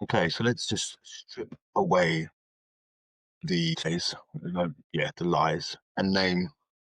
Okay, so let's just strip away the the lies, and name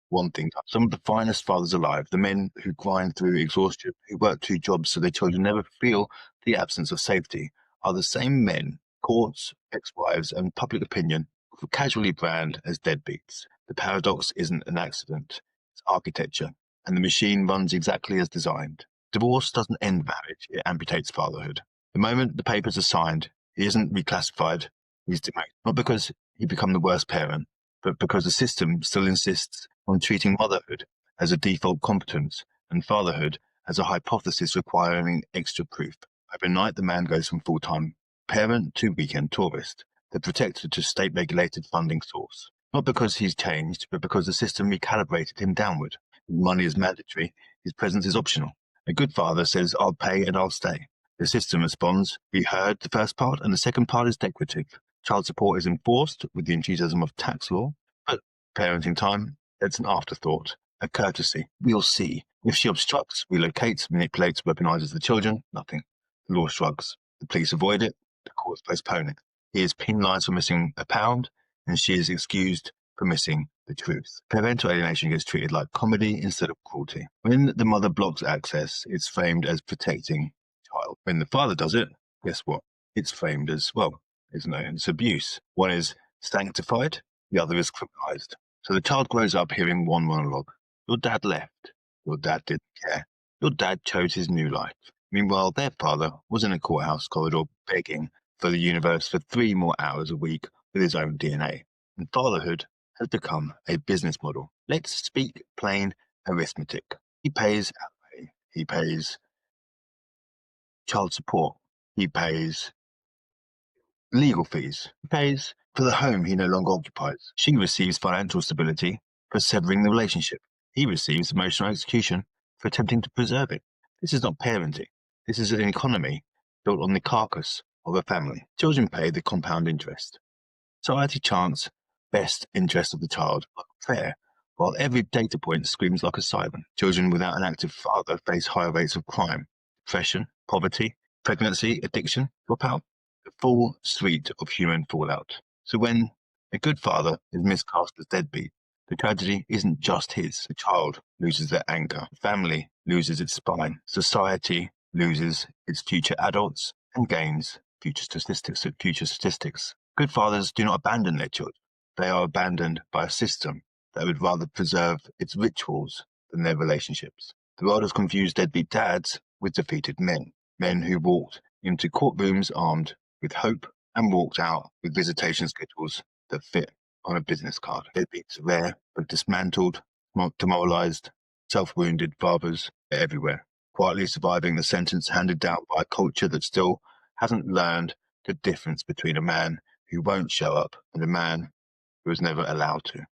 one thing. Some of the finest fathers alive, the men who grind through exhaustion, who work two jobs so their children never feel the absence of safety, are the same men courts, ex-wives, and public opinion casually brand as deadbeats. The paradox isn't an accident, it's architecture, and the machine runs exactly as designed. Divorce doesn't end marriage, it amputates fatherhood. The moment the papers are signed, he isn't reclassified, he's demoted. Not because he become the worst parent, but because the system still insists on treating motherhood as a default competence and fatherhood as a hypothesis requiring extra proof. Overnight, the man goes from full-time parent to weekend tourist, the protector to state-regulated funding source. Not because he's changed, but because the system recalibrated him downward. His money is mandatory, his presence is optional. A good father says, I'll pay and I'll stay. The system responds, we heard the first part and the second part is decorative. Child support is enforced with the enthusiasm of tax law, but parenting time, it's an afterthought, a courtesy. We'll see. If she obstructs, relocates, manipulates, weaponizes the children, nothing. The law shrugs. The police avoid it, the courts postpone it. He is penalized for missing a pound, and she is excused for missing the truth. Parental alienation gets treated like comedy instead of cruelty. When the mother blocks access, it's framed as protecting the child. When the father does it, guess what? It's framed as, well, it's abuse. One is sanctified, the other is criminalized. So the child grows up hearing one monologue. Your dad left. Your dad didn't care. Your dad chose his new life. Meanwhile, their father was in a courthouse corridor begging for the universe for 3 more hours a week with his own DNA. And fatherhood has become a business model. Let's speak plain arithmetic. He pays outlay. He pays child support. He pays legal fees. He pays for the home he no longer occupies. She receives financial stability for severing the relationship. He receives emotional execution for attempting to preserve it. This is not parenting. This is an economy built on the carcass of a family. Children pay the compound interest. Society chants best interest of the child, like fair, while every data point screams like a siren. Children without an active father face higher rates of crime, depression, poverty, pregnancy, addiction, dropout, the full suite of human fallout. So when a good father is miscast as deadbeat, the tragedy isn't just his. The child loses their anchor, the family loses its spine, society loses its future adults and gains future statistics. Good fathers do not abandon their children. They are abandoned by a system that would rather preserve its rituals than their relationships. The world has confused deadbeat dads with defeated men, men who walked into courtrooms armed with hope and walked out with visitation schedules that fit on a business card. Deadbeats are rare, but dismantled, demoralized, self-wounded fathers are everywhere, quietly surviving the sentence handed down by a culture that still hasn't learned the difference between a man who won't show up and a man who was never allowed to.